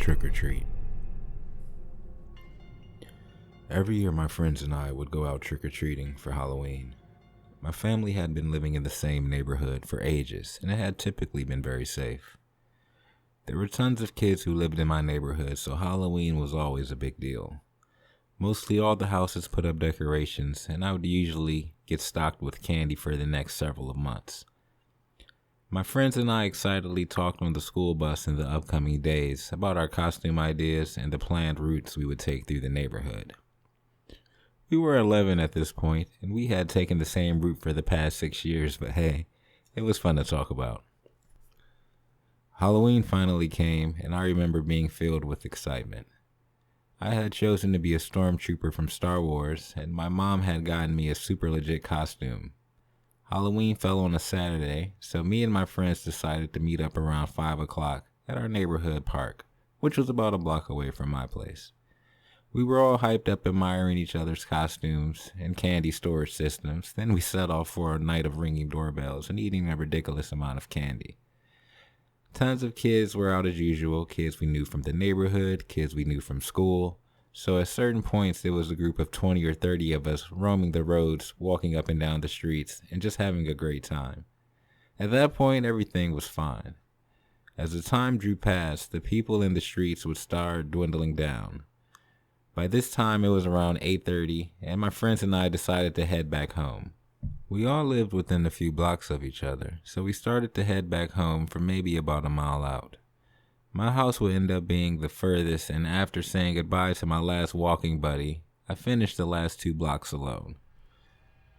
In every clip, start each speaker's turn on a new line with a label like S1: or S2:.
S1: Trick or treat. Every year, my friends and I would go out trick or treating for Halloween. My family had been living in the same neighborhood for ages, and it had typically been very safe. There were tons of kids who lived in my neighborhood, so Halloween was always a big deal. Mostly all the houses put up decorations, and I would usually get stocked with candy for the next several months. My friends and I excitedly talked on the school bus in the upcoming days about our costume ideas and the planned routes we would take through the neighborhood. We were 11 at this point, and we had taken the same route for the past 6 years, but hey, it was fun to talk about. Halloween finally came, and I remember being filled with excitement. I had chosen to be a stormtrooper from Star Wars, and my mom had gotten me a super legit costume. Halloween fell on a Saturday, so me and my friends decided to meet up around 5 o'clock at our neighborhood park, which was about a block away from my place. We were all hyped up admiring each other's costumes and candy storage systems. Then we set off for a night of ringing doorbells and eating a ridiculous amount of candy. Tons of kids were out as usual, kids we knew from the neighborhood, kids we knew from school. So at certain points, there was a group of 20 or 30 of us roaming the roads, walking up and down the streets, and just having a great time. At that point, everything was fine. As the time drew past, the people in the streets would start dwindling down. By this time, it was around 8:30, and my friends and I decided to head back home. We all lived within a few blocks of each other, so we started to head back home from maybe about a mile out. My house would end up being the furthest, and after saying goodbye to my last walking buddy, I finished the last 2 blocks alone.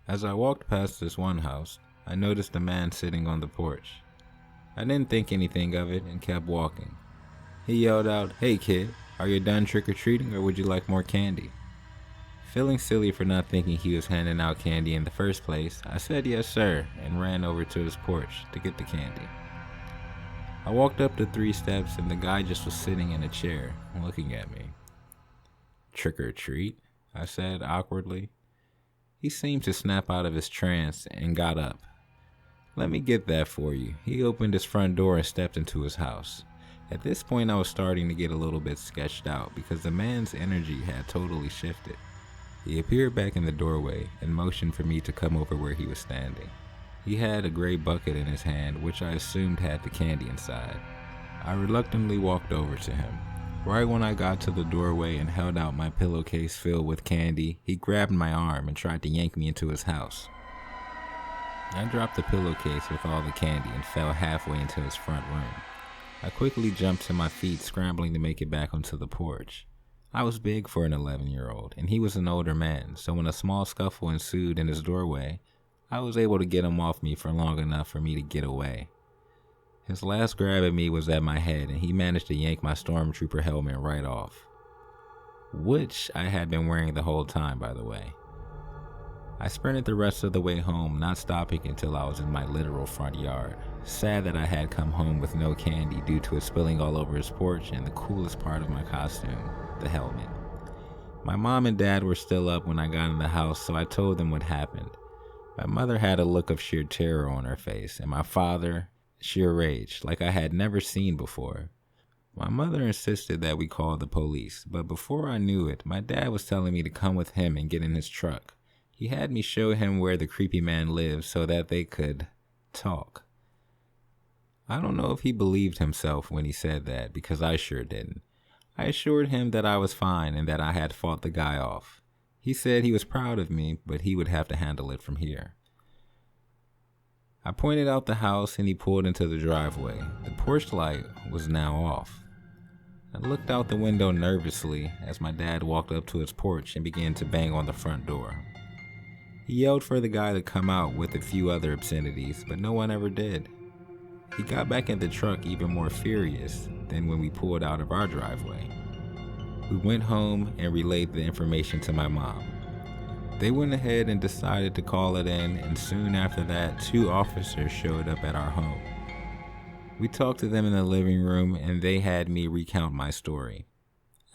S1: As I walked past this one house, I noticed a man sitting on the porch. I didn't think anything of it and kept walking. He yelled out, "Hey kid, are you done trick-or-treating or would you like more candy?" Feeling silly for not thinking he was handing out candy in the first place, I said yes sir and ran over to his porch to get the candy. I walked up the 3 steps and the guy just was sitting in a chair, looking at me. "Trick or treat?" I said awkwardly. He seemed to snap out of his trance and got up. "Let me get that for you." He opened his front door and stepped into his house. At this point, I was starting to get a little bit sketched out because the man's energy had totally shifted. He appeared back in the doorway and motioned for me to come over where he was standing. He had a gray bucket in his hand, which I assumed had the candy inside. I reluctantly walked over to him. Right when I got to the doorway and held out my pillowcase filled with candy, he grabbed my arm and tried to yank me into his house. I dropped the pillowcase with all the candy and fell halfway into his front room. I quickly jumped to my feet, scrambling to make it back onto the porch. I was big for an 11-year-old, and he was an older man, so when a small scuffle ensued in his doorway, I was able to get him off me for long enough for me to get away. His last grab at me was at my head, and he managed to yank my stormtrooper helmet right off, which I had been wearing the whole time, by the way. I sprinted the rest of the way home, not stopping until I was in my literal front yard. Sad that I had come home with no candy due to it spilling all over his porch and the coolest part of my costume, the helmet. My mom and dad were still up when I got in the house, so I told them what happened. My mother had a look of sheer terror on her face, and my father, sheer rage, like I had never seen before. My mother insisted that we call the police, but before I knew it, my dad was telling me to come with him and get in his truck. He had me show him where the creepy man lived so that they could talk. I don't know if he believed himself when he said that, because I sure didn't. I assured him that I was fine and that I had fought the guy off. He said he was proud of me, but he would have to handle it from here. I pointed out the house and he pulled into the driveway. The porch light was now off. I looked out the window nervously as my dad walked up to his porch and began to bang on the front door. He yelled for the guy to come out with a few other obscenities, but no one ever did. He got back in the truck even more furious than when we pulled out of our driveway. We went home and relayed the information to my mom. They went ahead and decided to call it in, and soon after that, 2 officers showed up at our home. We talked to them in the living room, and they had me recount my story.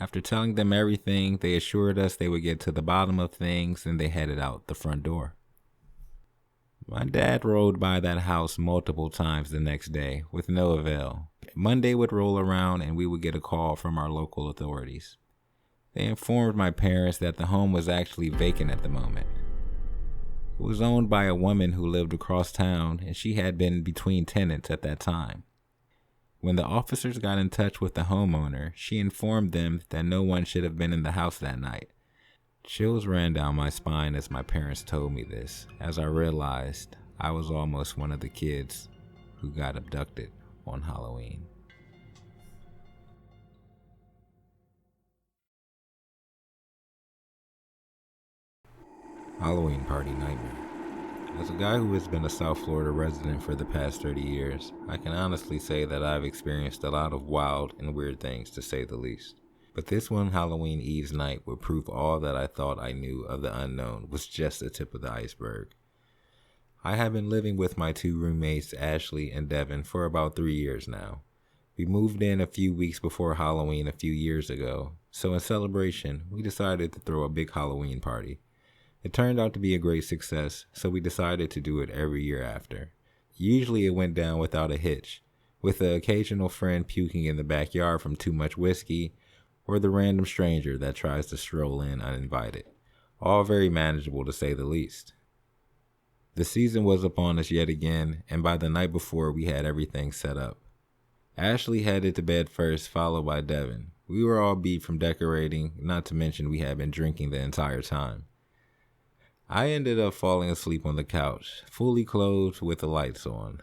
S1: After telling them everything, they assured us they would get to the bottom of things, and they headed out the front door. My dad rode by that house multiple times the next day with no avail. Monday would roll around and we would get a call from our local authorities. They informed my parents that the home was actually vacant at the moment. It was owned by a woman who lived across town, and she had been between tenants at that time. When the officers got in touch with the homeowner, she informed them that no one should have been in the house that night. Chills ran down my spine as my parents told me this, as I realized I was almost one of the kids who got abducted on Halloween. Halloween party nightmare. As a guy who has been a South Florida resident for the past 30 years, I can honestly say that I've experienced a lot of wild and weird things, to say the least. But this one Halloween Eve's night would prove all that I thought I knew of the unknown was just the tip of the iceberg. I have been living with my two roommates, Ashley and Devin, for about 3 years now. We moved in a few weeks before Halloween a few years ago, so in celebration, we decided to throw a big Halloween party. It turned out to be a great success, so we decided to do it every year after. Usually it went down without a hitch, with the occasional friend puking in the backyard from too much whiskey, or the random stranger that tries to stroll in uninvited. All very manageable, to say the least. The season was upon us yet again, and by the night before we had everything set up. Ashley headed to bed first, followed by Devin. We were all beat from decorating, not to mention we had been drinking the entire time. I ended up falling asleep on the couch, fully clothed with the lights on.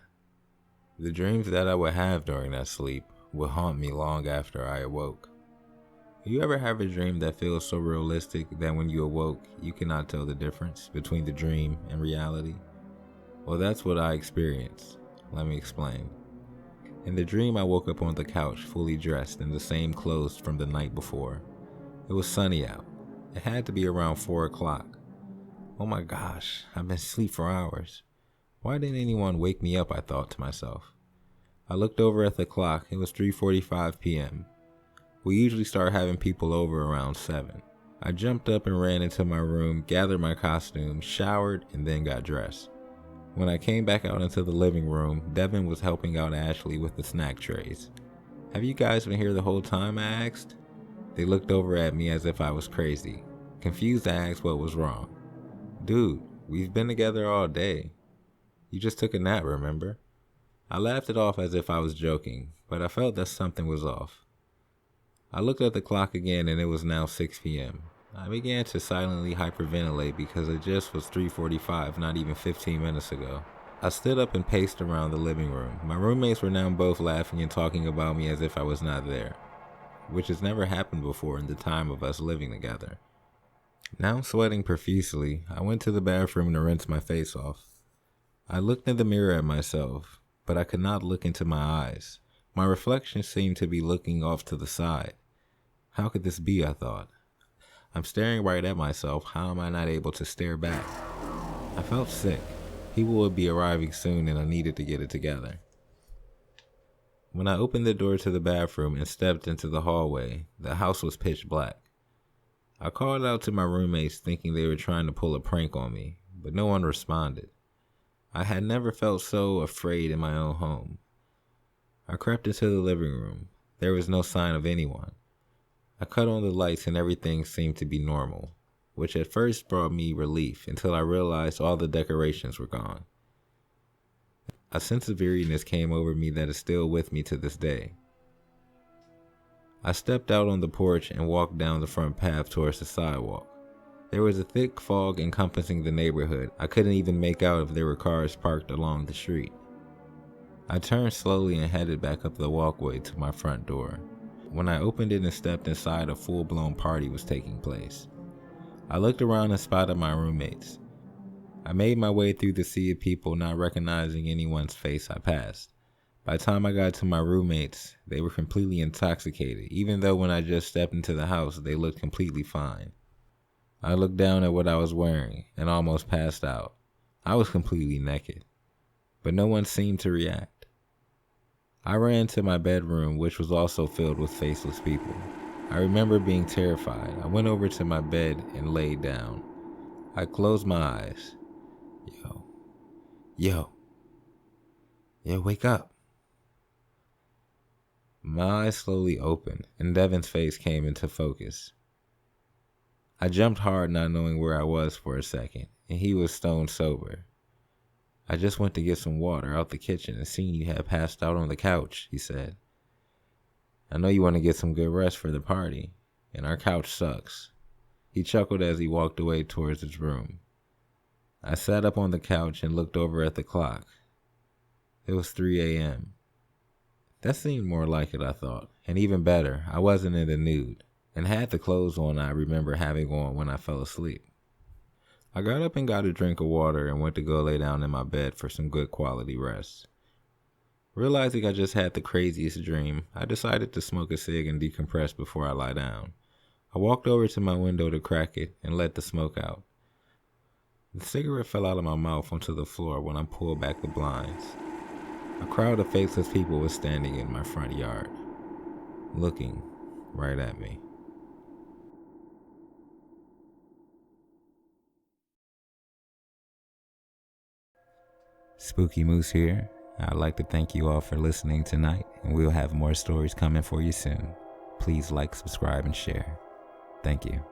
S1: The dreams that I would have during that sleep would haunt me long after I awoke. You ever have a dream that feels so realistic that when you awoke, you cannot tell the difference between the dream and reality? Well, that's what I experienced. Let me explain. In the dream, I woke up on the couch, fully dressed in the same clothes from the night before. It was sunny out. It had to be around 4 o'clock. Oh my gosh, I've been asleep for hours. Why didn't anyone wake me up, I thought to myself. I looked over at the clock. It was 3:45 p.m. We usually start having people over around 7. I jumped up and ran into my room, gathered my costume, showered, and then got dressed. When I came back out into the living room, Devin was helping out Ashley with the snack trays. "Have you guys been here the whole time?" I asked. They looked over at me as if I was crazy. Confused, I asked what was wrong. "Dude, we've been together all day. You just took a nap, remember?" I laughed it off as if I was joking, but I felt that something was off. I looked at the clock again and it was now 6 p.m. I began to silently hyperventilate because it just was 3:45, not even 15 minutes ago. I stood up and paced around the living room. My roommates were now both laughing and talking about me as if I was not there, which has never happened before in the time of us living together. Now sweating profusely, I went to the bathroom to rinse my face off. I looked in the mirror at myself, but I could not look into my eyes. My reflection seemed to be looking off to the side. How could this be, I thought. I'm staring right at myself. How am I not able to stare back? I felt sick. People would be arriving soon and I needed to get it together. When I opened the door to the bathroom and stepped into the hallway, the house was pitch black. I called out to my roommates thinking they were trying to pull a prank on me, but no one responded. I had never felt so afraid in my own home. I crept into the living room. There was no sign of anyone. I cut on the lights and everything seemed to be normal, which at first brought me relief until I realized all the decorations were gone. A sense of eeriness came over me that is still with me to this day. I stepped out on the porch and walked down the front path towards the sidewalk. There was a thick fog encompassing the neighborhood. I couldn't even make out if there were cars parked along the street. I turned slowly and headed back up the walkway to my front door. When I opened it and stepped inside, a full-blown party was taking place. I looked around and spotted my roommates. I made my way through the sea of people, not recognizing anyone's face I passed. By the time I got to my roommates, they were completely intoxicated, even though when I just stepped into the house, they looked completely fine. I looked down at what I was wearing and almost passed out. I was completely naked, but no one seemed to react. I ran to my bedroom, which was also filled with faceless people. I remember being terrified. I went over to my bed and laid down. I closed my eyes. Yo, Yo, wake up. My eyes slowly opened, and Devin's face came into focus. I jumped hard, not knowing where I was for a second, and he was stone sober. I just went to get some water out the kitchen and seen you had passed out on the couch, he said. I know you want to get some good rest for the party, and our couch sucks. He chuckled as he walked away towards his room. I sat up on the couch and looked over at the clock. It was 3 a.m. That seemed more like it, I thought, and even better, I wasn't in the nude, and had the clothes on I remember having on when I fell asleep. I got up and got a drink of water and went to go lay down in my bed for some good quality rest. Realizing I just had the craziest dream, I decided to smoke a cig and decompress before I lie down. I walked over to my window to crack it and let the smoke out. The cigarette fell out of my mouth onto the floor when I pulled back the blinds. A crowd of faceless people was standing in my front yard, looking right at me. Spooky Moose here. I'd like to thank you all for listening tonight, and we'll have more stories coming for you soon. Please like, subscribe, and share. Thank you.